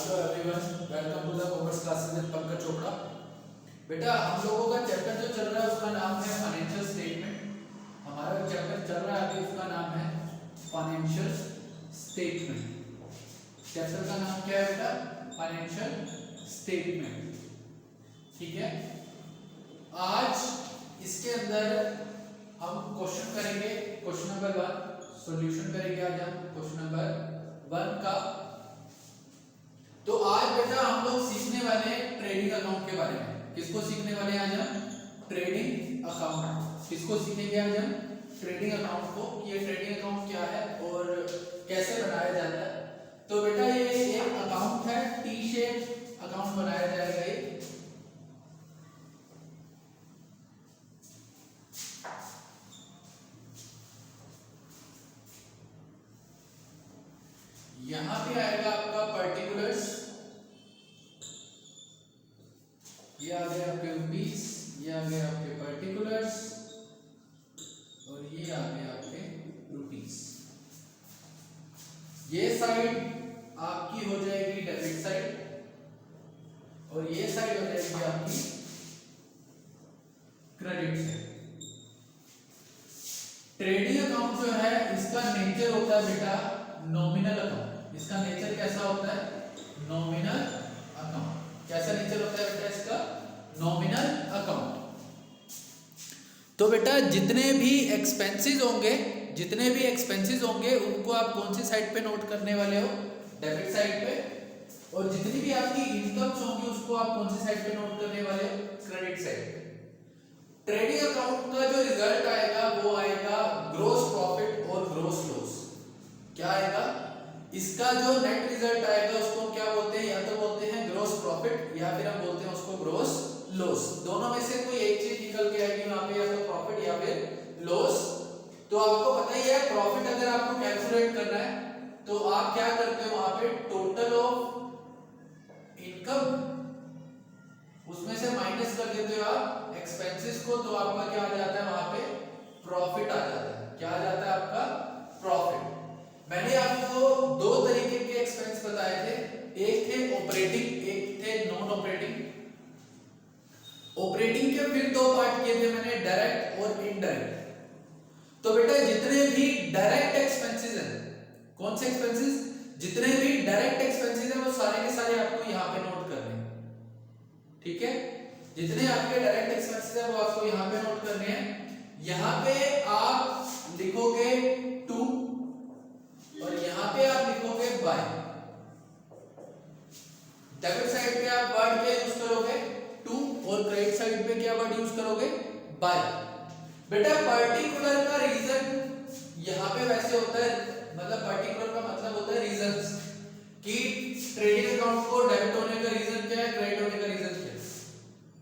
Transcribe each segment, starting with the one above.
Hello everyone, welcome to the commerce classes with Pankaj Chopra. बेटा हम लोगों का चैप्टर जो चल रहा है उसका नाम है फाइनेंशियल स्टेटमेंट। हमारा जो चैप्टर चल रहा है अभी उसका नाम है फाइनेंशियल स्टेटमेंट। चैप्टर का नाम क्या है बेटा? Financial statement. ठीक है, आज इसके अंदर हम क्वेश्चन करेंगे। क्वेश्चन नंबर 1 सॉल्यूशन करेंगे आज हम क्वेश्चन नंबर 1 का। तो आज बेटा हम लोग सीखने वाले हैं ट्रेडिंग अकाउंट के बारे में। किसको सीखने वाले हैं आज हम? Trading account. किसको सीखेंगे आज हम? ट्रेडिंग अकाउंट को। ये ट्रेडिंग अकाउंट क्या है और कैसे बनाया जाता है। तो बेटा ये एक अकाउंट है, टी शेप अकाउंट बनाया जाएगा। ये यहां पे आएगा आपका पर्टिकुलर्स, ये आ गए आपके रुपीस, ये आ गए आपके पर्टिकुलर्स और ये आ गए आपके रुपीस। ये साइड आपकी हो जाएगी डेबिट साइड और ये साइड हो जाएगी आपकी क्रेडिट साइड। ट्रेडिंग अकाउंट जो है इसका नेचर होता है बेटा नॉमिनल अकाउंट। इसका नेचर कैसा होता है? Nominal account. कैसा नेचर होता है बेटा इसका? Nominal account. तो बेटा जितने भी एक्सपेंसेस होंगे उनको आप कौन सी साइड पे नोट करने वाले हो? डेबिट साइड पे। और जितनी भी आपकी इनकम्स होंगी उसको आप कौन सी साइड पे नोट करने वाले हो? क्रेडिट साइड पे। ट्रेडिंग अकाउंट का जो रिजल्ट आएगा वो आएगा ग्रॉस प्रॉफिट और ग्रॉस लॉस। क्या आएगा? इसका जो नेट रिजल्ट आएगा उसको क्या बोलते हैं? या तो बोलते हैं ग्रॉस प्रॉफिट या फिर हम बोलते हैं उसको ग्रॉस लॉस। दोनों में से कोई एक चीज निकल के आएगी वहां पे, या तो प्रॉफिट या फिर लॉस। तो आपको पता ही है प्रॉफिट अगर आपको कैलकुलेट करना है तो आप क्या करते हो? वहां पे टोटल ऑफ इनकम उसमें से माइनस कर देते हो आप एक्सपेंसेस को, तो आपका क्या आ जाता है? वहां पे प्रॉफिट आ जाता है। क्या आ जाता है आपका? प्रॉफिट। मैंने आपको दो तरीके के एक्सपेंस बताए थे, एक थे ऑपरेटिंग, एक थे नॉन ऑपरेटिंग। ऑपरेटिंग के फिर दो पार्ट किए थे मैंने, डायरेक्ट और इनडायरेक्ट। तो बेटा जितने भी डायरेक्ट एक्सपेंसेस हैं, कौन से एक्सपेंसेस? जितने भी डायरेक्ट एक्सपेंसेस हैं वो सारे के सारे आपको यहां पे नोट करने हैं। ठीक है, जितने आपके डायरेक्ट एक्सपेंसेस हैं वो आपको यहां पे नोट करने हैं। यहां पे आप लिखोगे 2 और यहां पे आप लिखोगे बाय। डेबिट साइड पे आप वर्ड क्या यूज करोगे? 2 और क्रेडिट साइड पे क्या वर्ड यूज करोगे? बाय। बेटा पर्टिकुलर का रीजन यहां पे वैसे होता है, मतलब पर्टिकुलर का मतलब होता है रीजंस, कि ट्रेडिंग अकाउंट को डेबिट होने का रीजन क्या है, क्रेडिट होने का रीजन क्या है।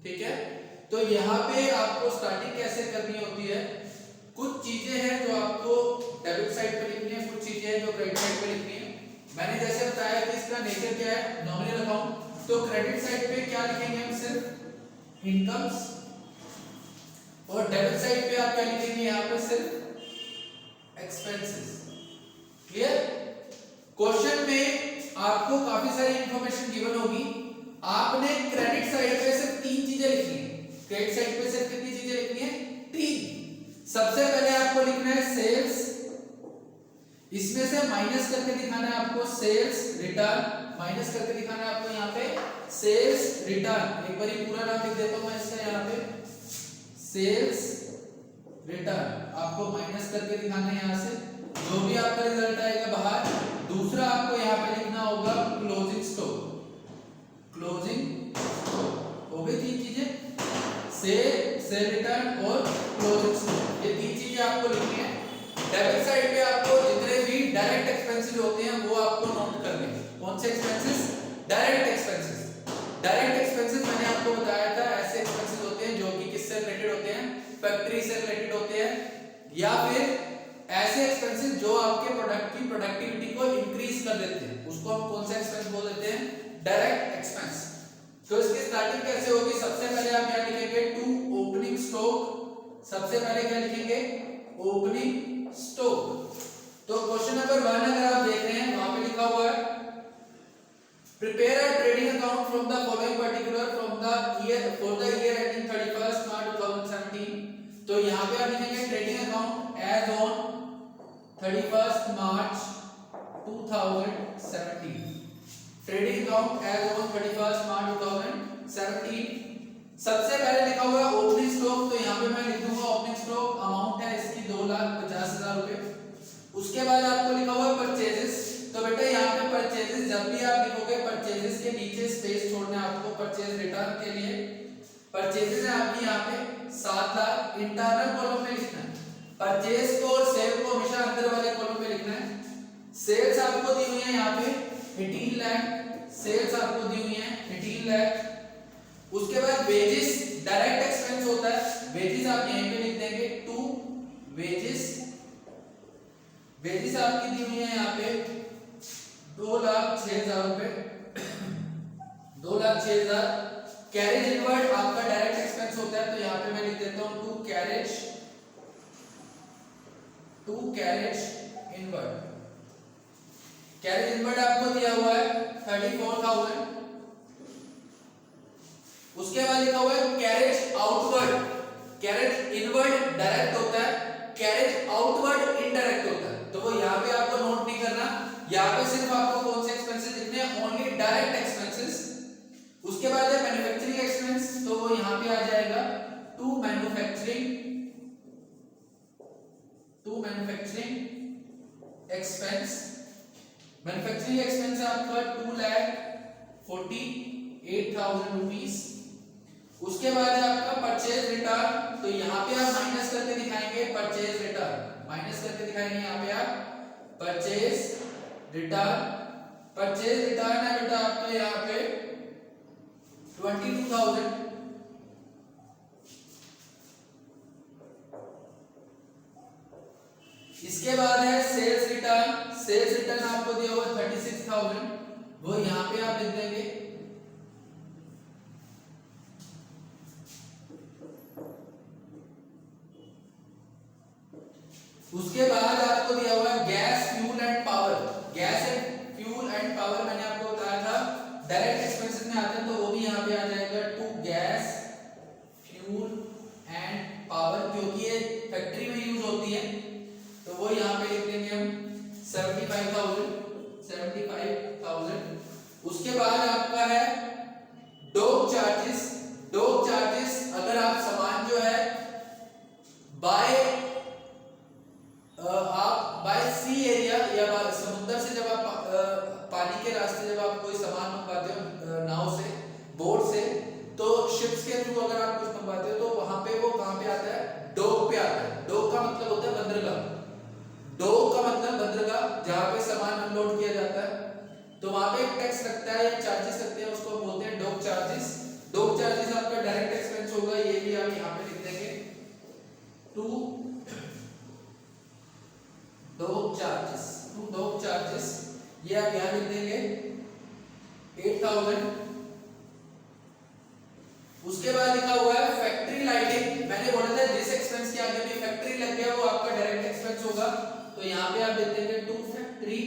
ठीक है, तो यहां पे आपको स्टार्टिंग कैसे करनी होती है? कुछ चीजें हैं जो आपको डेबिट साइड पे लिखनी है, कुछ चीजें हैं जो क्रेडिट साइड पे लिखनी है। मैंने जैसे बताया कि इसका नेचर क्या है? Nominal account. तो क्रेडिट साइड पे क्या लिखेंगे हम? सिर्फ इनकम्स। और डेबिट साइड पे आप क्या लिखेंगे? यहां पे सिर्फ एक्सपेंसेस। क्लियर? क्वेश्चन में आपको काफी सारी इंफॉर्मेशन गिवन होगी। आपने क्रेडिट साइड पे सिर्फ 3 चीजें लिखनी है। क्रेडिट साइड पे सिर्फ कितनी चीजें लिखनी है? 3। सबसे पहले आपको लिखना है सेल्स, इसमें से माइनस करके दिखाना है आपको सेल्स रिटर्न। माइनस करके दिखाना है आपको यहाँ पे सेल्स रिटर्न। एक बार पूरा नाम लिख देता हूं मैं इसका, यहाँ पे सेल्स रिटर्न आपको माइनस करके दिखाना है यहाँ से, जो भी आपका रिजल्ट आएगा बाहर। दूसरा आपको यहाँ पे लिखना होगा क्लोजिंग स्टॉक। क्लोजिंग स्टॉक हो गई 3 चीजें, सेल रिटर्न और क्लोजिंग स्टॉक। ये 3 चीजें आपको लिखनी है। डेबिट साइड पे आपको जितने भी डायरेक्ट एक्सपेंसेस होते हैं वो आपको नोट करने हैं। कौन से expenses? Direct expenses. Direct expenses मैंने आपको बताया था ऐसे एक्सपेंसेस होते हैं जो कि किससे रिलेटेड होते हैं? फैक्ट्री से रिलेटेड होते हैं, या फिर ऐसे एक्सपेंसेस जो आपके प्रोडक्ट की प्रोडक्टिविटी को इंक्रीज कर देते हैं, उसको हम कौन सा एक्सपेंस बोल देते हैं? Direct expense. तो इसकी स्टार्टिंग कैसे होगी? सबसे पहले आप क्या लिखेंगे? 2 ओपनिंग स्टॉक। सबसे पहले क्या लिखेंगे? Opening stock. तो क्वेश्चन नंबर 1 अगर आप देख रहे हैं वहां पे लिखा हुआ है prepare a trading account from the following particular from the year for the year ending 31st March 2017। तो यहाँ पे आप लिखेंगे trading account as on 31st March 2017। Trading account as on 31st March 2017। सबसे पहले लिखा हुआ है ओपनिंग स्टॉक, तो यहाँ पे मैं लिख दूंगा ओपनिंग स्टॉक अमाउंट है इसकी 2,50,000 रुपए। उसके बाद आपको लिखा हुआ है परचेजेस, तो बेटा यहाँ पे परचेजेस जब भी आप लिखोगे परचेजेस के नीचे स्पेस छोड़ना है आपको परचेज रिटर्न के लिए। परचेजेस है आपकी यहाँ पे 7 लाख, इंटरनल कॉलम में लिखना है। परचेज को और सेल को हमेशा अंदर वाले कॉलम में लिखना है। सेल्स आपको दी हुई है यहाँ पे 18 लाख, सेल्स आपको दी हुई है 18 लाख। उसके बाद वेजेस डायरेक्ट एक्सपेंस होता है, वेजेस आप यहीं पे लिख देंगे टू वेजेस। वेजेस आपकी दी हुई है यहाँ पे 2,06,000 रुपए, 2,06,000। कैरेज इनवर्ड आपका डायरेक्ट एक्सपेंस होता है, तो यहाँ पे मैं लिख देता हूँ to carriage inward. Carriage inward आपको दिया हुआ है 34,000। उसके बाद लिखा हुआ है carriage outward. Carriage inward direct होता है, कैरेज आउटवर्ड इनडायरेक्ट होता है, तो वो यहाँ पे आपको नोट नहीं करना। यहाँ पे सिर्फ आपको कौन से एक्सपेंसेस लिखने हैं, ओनली डायरेक्ट एक्सपेंसेस। उसके बाद है मैन्युफैक्चरिंग एक्सपेंस, तो वो यहाँ पे आ जाएगा to manufacturing expense. Manufacturing expense है आपका 2,48,000 रुपीस। उसके बाद है आपका परचेज रिटर्न, तो यहाँ पे आप माइनस करके दिखाएंगे परचेज रिटर्न, माइनस करके दिखाएंगे यहाँ पे आप परचेज रिटर्न। परचेज रिटर्न है बेटा आपका यहाँ पे 22,000। इसके बाद है सेल्स रिटर्न। सेल्स रिटर्न आपको दिया हुआ 36,000, वो यहाँ पे आप लिख देंगे। उसके बाद आपको दिया हुआ है gas fuel and power. Gas and fuel and power मैंने आपको बताया था डायरेक्ट एक्सपेंसेस में आते हैं, तो वो भी यहाँ पे आ जाएगा to gas fuel and power, क्योंकि ये फैक्ट्री में यूज होती है, तो वो यहाँ पे लिख देंगे हम 75,000। उसके बाद आपका है डॉक चार्जेस। डॉक चार्जेस अगर आप सामान जो है बाय सी एरिया या समुद्र से जब आप पानी के रास्ते जब आप कोई सामान मंगवाते हो नाव से, बोट से, तो शिप्स के थ्रू अगर आप कुछ मंगवाते हो तो वहां पे वो कहां पे आता है, डॉक पे आता है। डॉक का मतलब होता है बंदरगाह। डॉक का मतलब बंदरगाह, जहां पे सामान अनलोड किया जाता है, तो वहां पे एक टैक्स लगता है या चार्जेस लगते हैं, उसको बोलते हैं डॉक चार्जेस। डॉक चार्जेस आपका डायरेक्ट एक्सपेंस होगा, ये भी आप यहां पे लिख देंगे टू डॉक चार्जेस, ये आप यहां लिख देंगे 8,000। उसके बाद लिखा हुआ है फैक्ट्री लाइटिंग। मैंने बोला था जिस एक्सपेंस के आगे भी फैक्ट्री लग गया वो आपका डायरेक्ट एक्सपेंस होगा, तो यहां पे आप लिख देंगे to factory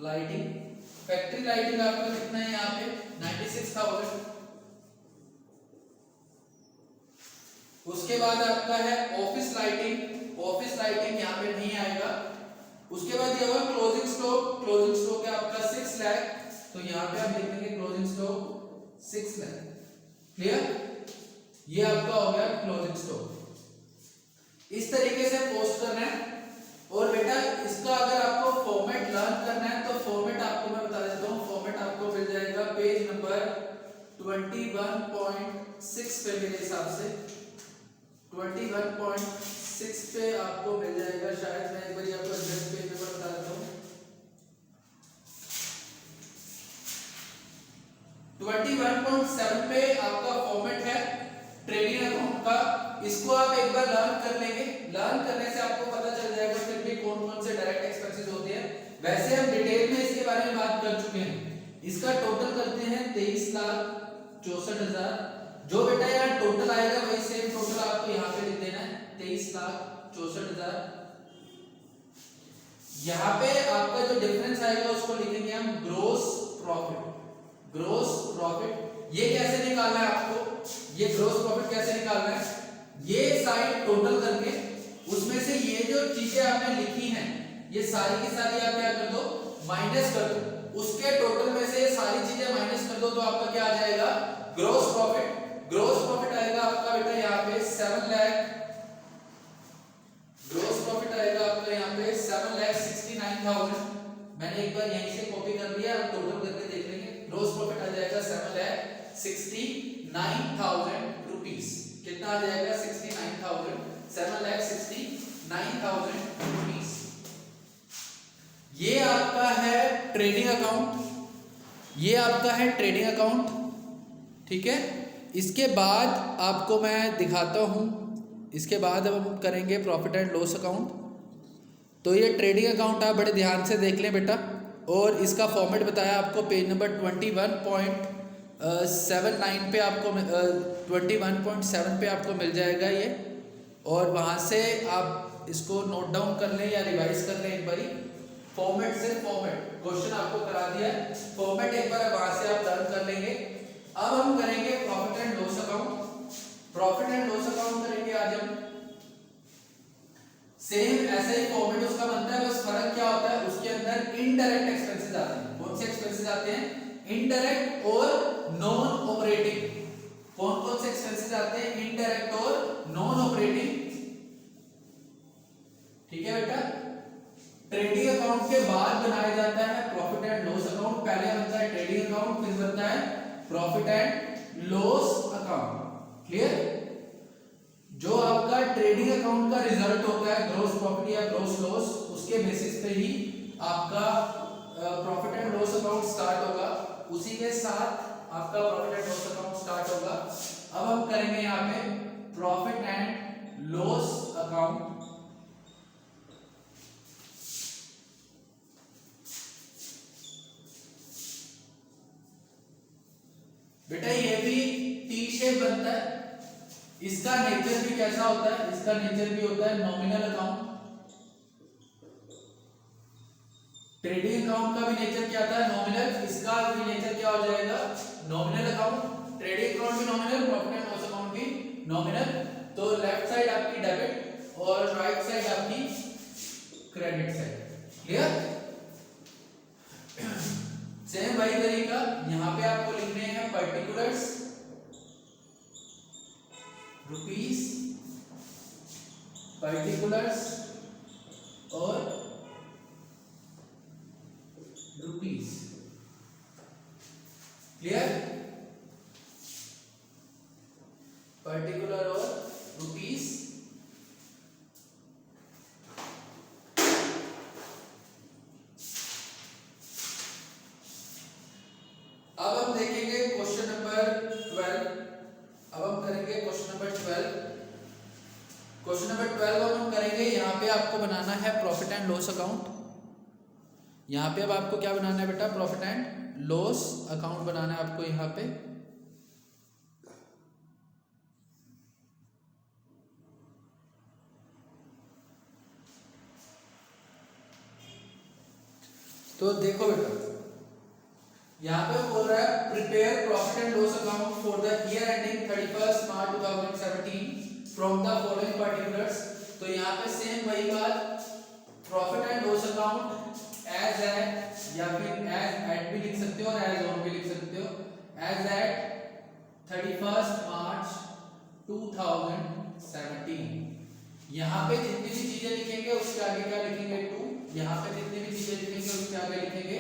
lighting. Factory lighting आपका कितना है यहाँ पे 96,000। उसके बाद आपका है ऑफिस लाइटिंग। ऑफिस लाइटिंग यहाँ पे नहीं आएगा। उसके बाद ये होगा क्लोजिंग स्टॉक। क्लोजिंग स्टॉक है आपका 6 लाख, तो यहाँ पे आप लिख देंगे क्लोजिंग स्टॉक 6 लाख। क्लियर, ये आपका हो गया क्लोजिंग स्टॉक। इस तरीके से पोस्ट करना है। और बेटा इसका अगर आपको फॉर्मेट लर्न करना है तो फॉर्मेट आपको मैं बता देता हूँ। फॉर्मेट आपको मिल जाएगा पेज नंबर 21.6 पे, मेरे हिसाब से 21.6 पे आपको मिल जाएगा शायद। मैं एक बार आपको एग्जैक्ट पेज नंबर बता देता हूँ। 21.7 पे आपका फॉर्मेट है ट्रेडिंग अकाउंट का। इसको आप एक बार लर्न कर लेंगे। लर्न करने से आपको पता चल जाएगा फिर भी कौन कौन से डायरेक्ट एक्सपेंसेस होते हैं। वैसे हम डिटेल में इसके बारे में बात कर चुके हैं। इसका टोटल करते हैं 23,64,000। जो बेटा यहाँ टोटल आएगा वही सेम टोटल आपको यहाँ पे लिख देना है 23,64,000। यहाँ पे आपका जो डिफरेंस आएगा उसको लिखेंगे हम ग्रोस प्रॉफिट। ग्रोस प्रॉफिट ये कैसे निकालना है आपको, ये ग्रोस प्रॉफिट कैसे निकालना है, ये साइड टोटल करके उसमें से ये जो चीजें आपने लिखी हैं ये सारी की सारी आप क्या कर दो, माइनस कर दो, उसके टोटल में से सारी चीजें माइनस कर दो तो आपका क्या आ जाएगा, ग्रोस प्रॉफिट। ग्रोस प्रॉफिट आएगा आपका बेटा यहाँ पे 7 लाख, ग्रोस प्रॉफिट आएगा आपका यहाँ पे 7,69,000। मैंने एक बार यहीं से कॉपी कर लिया, अब टोटल करके देख लेंगे। ग्रोस प्रॉफिट आ जाएगा 7,69,000 रुपीस। कितना आ जाएगा 7,69,000 रुपीस। ये आपका है ट्रेडिंग अकाउंट, ये आपका है ट्रेडिंग अकाउंट, ठीक है। इसके बाद आपको मैं दिखाता हूँ, इसके बाद अब हम करेंगे प्रॉफिट एंड लॉस अकाउंट। तो ये ट्रेडिंग अकाउंट आप बड़े ध्यान से देख लें बेटा, और इसका फॉर्मेट बताया आपको पेज नंबर 21.79 पे आपको 21.7 पे आपको मिल जाएगा ये, और वहाँ से आप इसको नोट डाउन कर लें या रिवाइज कर लें एक बारी। फॉर्मेट से फॉर्मेट क्वेश्चन आपको करा दिया है, फॉर्मेट एक बार वहाँ से आप लर्न कर लेंगे। अब हम करेंगे profit and loss account. Profit and loss account करेंगे आज हम, सेम ऐसा ही फॉर्मेट उसका बनता है, बस फर्क क्या होता है उसके अंदर इनडायरेक्ट एक्सपेंसेस आते हैं। कौन से एक्सपेंसेस आते हैं, इनडायरेक्ट और नॉन ऑपरेटिंग। कौन कौन से एक्सपेंसेस आते हैं, इनडायरेक्ट और नॉन ऑपरेटिंग, ठीक है बेटा। ट्रेडिंग अकाउंट के बाद बनाया जाता है प्रॉफिट एंड लॉस अकाउंट। पहले बनता है ट्रेडिंग अकाउंट, फिर बनता है profit and loss account, clear. जो आपका ट्रेडिंग अकाउंट का रिजल्ट होता है ग्रॉस प्रॉफिट या ग्रॉस लॉस, उसके बेसिस पे ही आपका profit and loss account start होगा, उसी के साथ आपका profit and loss account start होगा। अब हम करेंगे यहाँ पे प्रॉफिट एंड लॉस अकाउंट। बेटा ये भी टी शेप बनता है, इसका नेचर भी कैसा होता है, इसका नेचर भी होता है नॉमिनल अकाउंट। ट्रेडिंग अकाउंट का भी नेचर क्या था, नॉमिनल, इसका भी नेचर क्या हो जाएगा, नॉमिनल अकाउंट। ट्रेडिंग अकाउंट भी nominal, profit and loss account भी नॉमिनल। तो लेफ्ट साइड आपकी डेबिट और राइट साइड आपकी क्रेडिट साइड, क्लियर। सेम वही तरीका यहां पे आपको लिखने हैं पर्टिकुलर्स रुपीस, पर्टिकुलर्स और रुपीस, क्लियर। पर्टिकुलर और रुपीस। अब हम देखेंगे क्वेश्चन नंबर 12। अब हम करेंगे क्वेश्चन नंबर 12। क्वेश्चन नंबर 12 अब हम करेंगे, यहाँ पे आपको बनाना है प्रॉफिट एंड लॉस अकाउंट। यहाँ पे अब आपको क्या बनाना है बेटा, प्रॉफिट एंड लॉस अकाउंट बनाना है आपको यहाँ पे। तो देखो बेटा, यहाँ पे बोल रहा है prepare profit and loss account for the year ending 31 March 2017 from the following particulars. तो यहाँ पे सेम वही बात, profit and loss account as at या फिर एज एट भी लिख सकते हो और एज ऑन भी लिख सकते हो। As eight 31 March 2017। यहाँ पे जितनी भी चीजें लिखेंगे उसके आगे क्या लिखेंगे, टू। यहाँ पे जितनी भी चीजें लिखेंगे उसके आगे लिखेंगे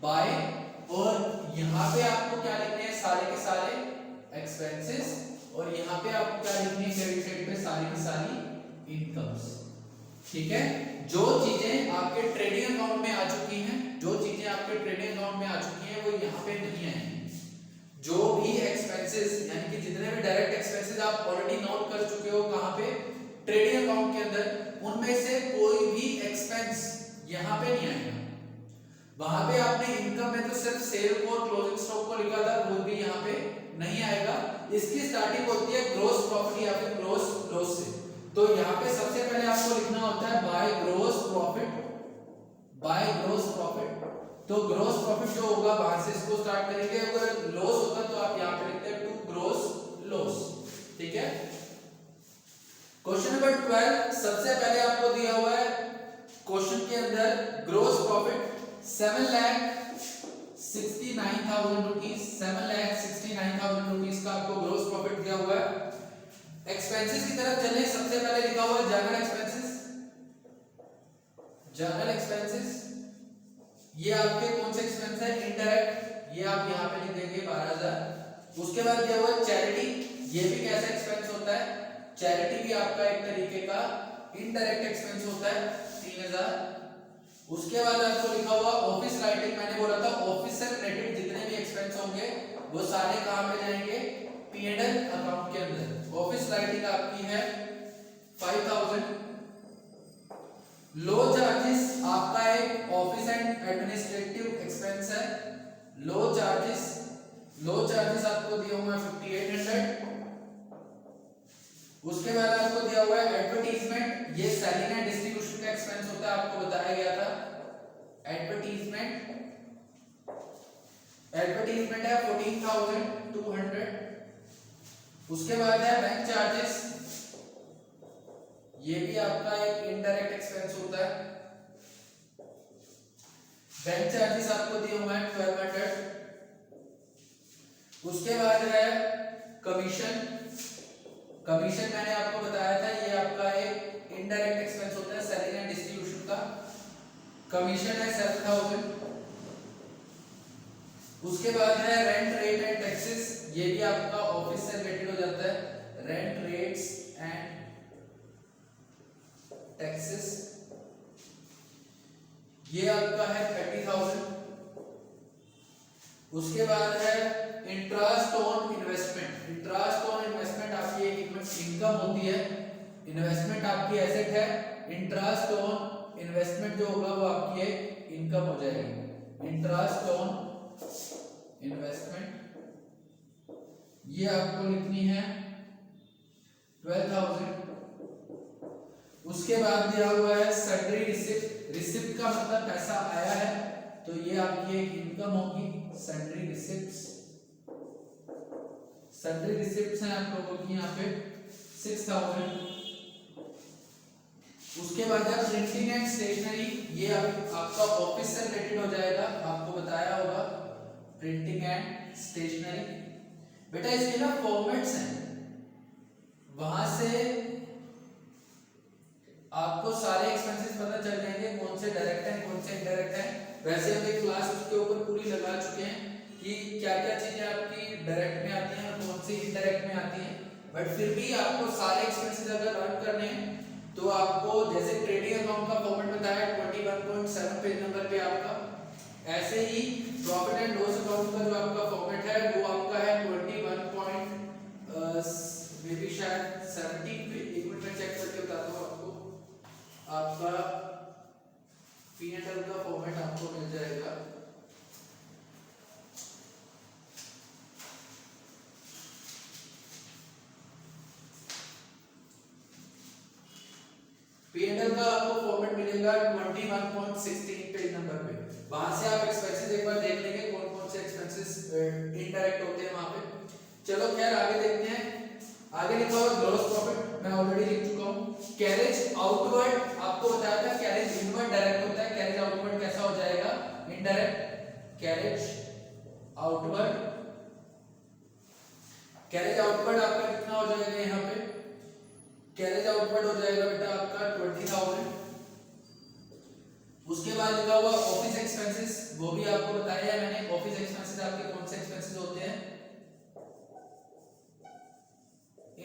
बाय। और यहाँ पे आपको क्या लिखने हैं, सारे के सारे एक्सपेंसेस, और यहाँ पे आपको क्या लिखनी है, क्रेडिट साइड पे सारी की सारी इनकम्स, ठीक है। जो चीजें आपके ट्रेडिंग अकाउंट में आ चुकी हैं, जो चीजें आपके ट्रेडिंग अकाउंट में आ चुकी हैं वो यहाँ पे नहीं आएंगी। जो भी एक्सपेंसेस यानी कि जितने भी डायरेक्ट एक्सपेंसेस आप ऑलरेडी नोट कर चुके हो कहाँ पे, ट्रेडिंग अकाउंट के अंदर, उनमें से कोई भी एक्सपेंस यहाँ पे नहीं आएगा। वहां पे आपने इनकम में तो सिर्फ सेल और क्लोजिंग स्टॉक को लिखा था, वो भी यहाँ पे नहीं आएगा। इसकी स्टार्टिंग होती है ग्रॉस प्रॉफिट या फिर ग्रॉस लॉस से। तो यहाँ पे सबसे पहले आपको लिखना होता है by gross profit by gross profit. तो ग्रॉस प्रॉफिट जो होगा वहां से इसको स्टार्ट करेंगे, अगर लॉस होगा तो आप यहां पे लिखते हैं टू ग्रॉस लॉस। ठीक है। क्वेश्चन नंबर 12 सबसे पहले आपको दिया हुआ है क्वेश्चन के अंदर ग्रॉस प्रॉफिट 7,69,000 रुपीस, 7,69,000 रुपीस का आपको ग्रॉस प्रॉफिट दिया हुआ है। एक्सपेंसेस की तरफ चले, सबसे पहले लिखा हुआ है जनरल एक्सपेंसेस। जनरल एक्सपेंसेस ये आपके कौन से एक्सपेंस है? इनडायरेक्ट, ये आप यहां पे लिख देंगे 12,000। उसके बाद दिया हुआ है चैरिटी, ये भी कैसा एक्सपेंस होता है? चैरिटी भी आपका एक तरीके का इनडायरेक्ट एक्सपेंस होता है, 3,000। उसके बाद आपको लिखा हुआ ऑफिस राइटिंग, मैंने बोला था ऑफिस से रिलेटेड जितने भी एक्सपेंस होंगे वो सारे कहां पे जाएंगे? P&L अकाउंट के अंदर। ऑफिस राइटिंग आपकी है 5,000। लो चार्जेस आपका एक ऑफिस एंड एडमिनिस्ट्रेटिव एक्सपेंस है। लो चार्जेस आपको दिया हुआ है 5,800। उसके बाद आपको दिया हुआ है एडवर्टीजमेंट, ये सेलिंग एंड डिस्ट्रीब्यूशन का एक्सपेंस होता है, आपको बताया गया था। एडवर्टीजमेंट है 14,200। उसके बाद है बैंक चार्जेस, ये भी आपका एक इनडायरेक्ट एक्सपेंस होता है। बैंक चार्जेस आपको दिए हुए हैं 1200। उसके बाद है कमीशन, मैंने आपको बताया था ये आपका एक इनडायरेक्ट एक्सपेंस होता है सेलिंग एंड डिस्ट्रीब्यूशन का। कमीशन है 7,000। उसके बाद है रेंट रेट एंड टैक्सेस, ये भी आपका ऑफिस से रिलेटेड हो जाता है। रेंट रेट्स एंड टैक्सेस ये आपका है 30,000। उसके बाद है इंटरेस्ट ऑन इन्वेस्टमेंट, आपकी एक इनकम होती है। इन्वेस्टमेंट आपकी एसेट है, इंटरेस्ट ऑन इन्वेस्टमेंट जो होगा वो आपकी एक इनकम हो जाएगी। इंटरेस्ट ऑन इन्वेस्टमेंट ये आपको लिखनी है 12,000। उसके बाद दिया हुआ है सन्ड्री रिसिप्ट, रिसिप्ट का मतलब पैसा आया है, तो ये आपकी एक इनकम होगी। सन्ड्री रिसिप्ट्स हैं आप लोगों की यहाँ पे 6,000। उसके बाद है प्रिंटिंग एंड स्टेशनरी, ये आपका ऑफिस से रिलेटेड हो जाएगा, आपको बताया होगा। प्रिंटिंग एंड स्टेशनरी बेटा इसके ना फॉर्मेट्स हैं, वहां से आपको सारे एक्सपेंसेस पता चल जाएंगे कौन से डायरेक्ट हैं कौन से इनडायरेक्ट हैं। वैसे हम एक क्लास उसके ऊपर पूरी लगा चुके हैं कि क्या क्या चीजें आपकी डायरेक्ट में आती हैं और कौन सी इनडायरेक्ट में आती हैं, बट फिर भी आपको सारे एक्सपेंसेस अगर लर्न करने हैं तो आपको जैसे ट्रेडिंग अकाउंट का फॉर्मेट बताया 21.7 पेज नंबर पे आपका, ऐसे ही प्रॉफिट एंड लॉस अकाउंट का जो आपका फॉर्मेट है वो आपका है 21. मे बी शायद 17 पे, एक मिनट में चेक करके बताता हूँ आपको। आपका P&L का फॉर्मेट आपको मिल जाएगा। P&L का आपको फॉर्मेट मिलेगा 21.16 पेज नंबर पे, वहां से आप एक्सपेंसेस एक बार देख लेंगे कौन कौन से एक्सपेंसेस इनडायरेक्ट होते हैं वहां पे। चलो खैर आगे देखते हैं। आगे लिखा हुआ ग्रॉस प्रॉफिट मैं ऑलरेडी लिख चुका हूं। कैरेज आउटवर्ड आपको बताया था, कैरेज इनवर्ड डायरेक्ट होता है, कैरेज आउटवर्ड कैसा हो जाएगा? इनडायरेक्ट। कैरेज आउटवर्ड आपका कितना हो जाएगा यहाँ पे? कैरेज आउटवर्ड हो जाएगा बेटा आपका 20,000। उसके बाद लिखा हुआ ऑफिस एक्सपेंसेस, वो भी आपको बताया है मैंने। ऑफिस एक्सपेंसेस आपके कौन से एक्सपेंसेस होते हैं?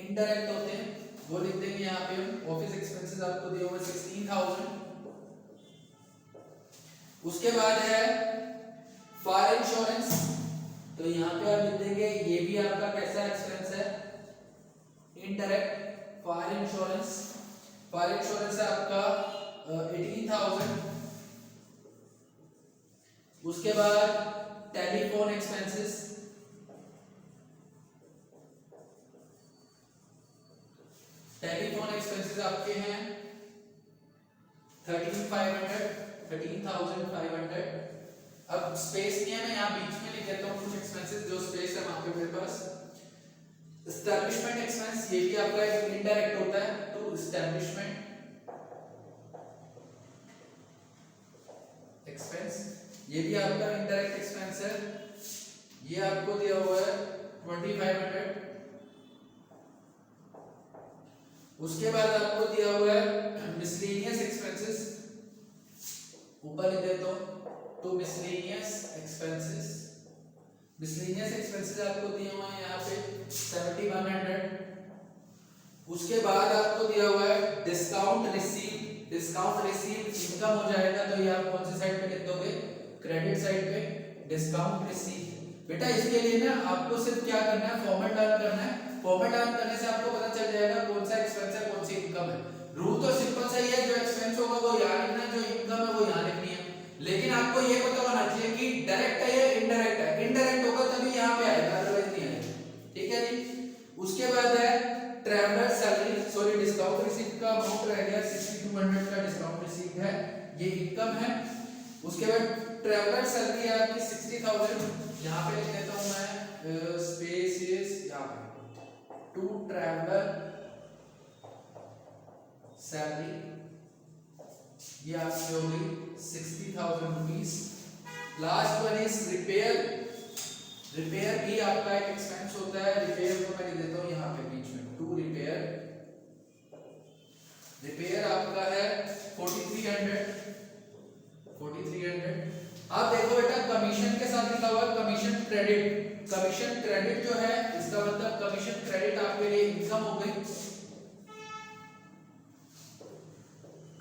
इनडायरेक्ट होते हैं, वो लिख देंगे यहाँ पे हम। ऑफिस एक्सपेंसेस आपको दिए हुए 16,000। उसके बाद है फायर इंश्योरेंस, तो यहाँ पे आप लिख देंगे ये भी आपका कैसा एक्सपेंस है? इनडायरेक्ट। फायर इंश्योरेंस है आपका 18,000। उसके बाद टेलीफोन एक्सपेंसेस, आपके हैं 13,500। 13,500। अब स्पेस नहीं है, मैं यहाँ बीच में लिख देता हूँ कुछ एक्सपेंसेस जो स्पेस है वहां पे मेरे पास। एस्टैब्लिशमेंट एक्सपेंस, ये भी आपका एक इनडायरेक्ट होता है, तो एस्टैब्लिशमेंट एक्सपेंस ये भी आपका इनडायरेक्ट एक्सपेंस है। ये आपको दिया हुआ है 2500। उसके बाद आपको दिया हुआ है मिसलेनियस एक्सपेंसेस, ऊपर लिख देता हूं तो मिसलेनियस एक्सपेंसेस। मिसलेनियस एक्सपेंसेस आपको दिए हुए हैं यहाँ पे 7100। उसके बाद आपको दिया हुआ है discount receive. Discount receive income हो जाएगा, तो ये आप कौन सी साइड पे लिख दोगे, क्रेडिट साइड पे डिस्काउंट रिसीव। बेटा इसके लिए ना आपको सिर्फ क्या करना है, फॉर्मेट लर्न करना है। फॉर्मेट लर्न करने से आपको पता चल जाएगा कौन सा एक्सपेंस है कौन सी इनकम है। रूल तो सिंपल सा ही है, जो एक्सपेंस होगा वो यहाँ लिखना है, जो इनकम है वो यहाँ लिखनी है। लेकिन आपको ये पता होना चाहिए कि डायरेक्ट है या इनडायरेक्ट है। इनडायरेक्ट होगा तभी यहाँ पे आएगा, अदरवाइज नहीं आएगा। ठीक है जी। उसके बाद है traveller salary, sorry discount receipt का अमाउंट रह गया 6200 का डिस्काउंट रिसीट है, ये इनकम है। उसके बाद ट्रैवलर सैलरी है आपकी 60,000, यहाँ पे लिख देता हूँ मैं स्पेस इज यहाँ पे टू ट्रैवलर सैलरी, ये आपकी हो गई 60,000 rupees. Last one is repair. Repair भी आपका एक एक्सपेंस होता है। रिपेयर को मैं लिख देता हूँ यहाँ पे बीच में टू रिपेयर। रिपेयर आपका है 4300। आप देखो बेटा कमीशन के साथ लिखा हुआ है कमीशन क्रेडिट। कमीशन क्रेडिट जो है इसका मतलब कमीशन क्रेडिट आपके लिए इनकम हो गई।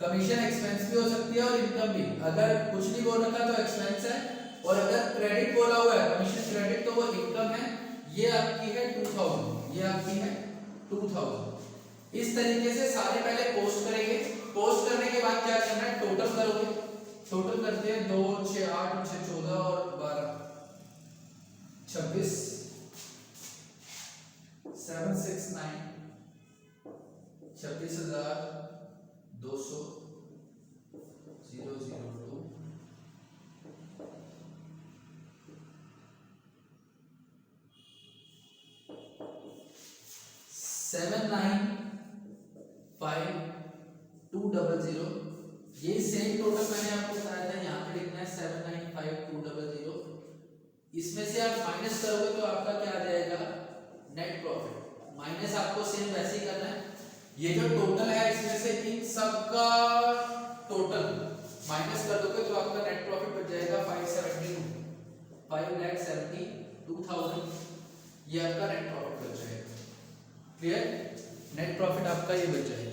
कमीशन एक्सपेंस भी हो सकती है और इनकम भी। अगर कुछ नहीं बोल रखा तो एक्सपेंस है, और अगर क्रेडिट बोला हुआ है कमीशन क्रेडिट तो वो इनकम है। ये आपकी है 2000, ये आपकी है 2000। इस तरीके से सारे पहले पोस्ट करेंगे। पोस्ट करने के बाद क्या करना है, टोटल करोगे। टोटल करते हैं 2 6 8 6 14 और 12 26 7 6 9 26,200 002 795,200। ये सेम टोटल मैंने आपको बताया था, यहाँ पे लिखना है 795,200। इसमें से आप माइनस करोगे तो आपका क्या आ जाएगा, नेट प्रॉफिट। माइनस आपको सेम वैसे ही करना है। ये जो टोटल है इसमें से इन सब का टोटल माइनस कर दोगे तो आपका नेट प्रॉफिट बच जाएगा 5,72,000। ये आपका नेट प्रॉफिट बच जाएगा। क्लियर, नेट प्रॉफिट आपका ये बच जाएगा।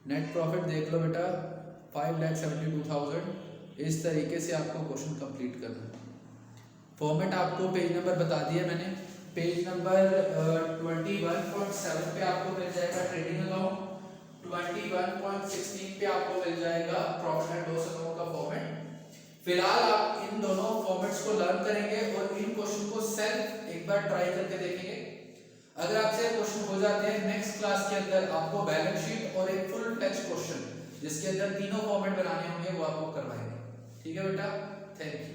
नेट प्रॉफिट देख लो बेटा 5,72,000। इस तरीके से आपको क्वेश्चन कंप्लीट करना है। फॉर्मेट आपको पेज नंबर बता दिया मैंने। पेज नंबर 21.7 पे आपको मिल जाएगा ट्रेडिंग अकाउंट। 21.16 पे आपको मिल जाएगा प्रॉफिट एंड लॉस अकाउंट का फॉर्मेट। फिलहाल आप इन दोनों फॉर्मेट्स को लर्न करेंगे और इन क्वेश्चन को सेल्फ एक बार ट्राई करके देखेंगे। अगर आपसे क्वेश्चन हो जाते हैं नेक्स्ट क्लास के अंदर आपको बैलेंस शीट और एक फुल टेक्स्ट क्वेश्चन जिसके अंदर तीनों फॉर्मेट बनाने होंगे वो आपको करवाएंगे। ठीक है बेटा, थैंक यू।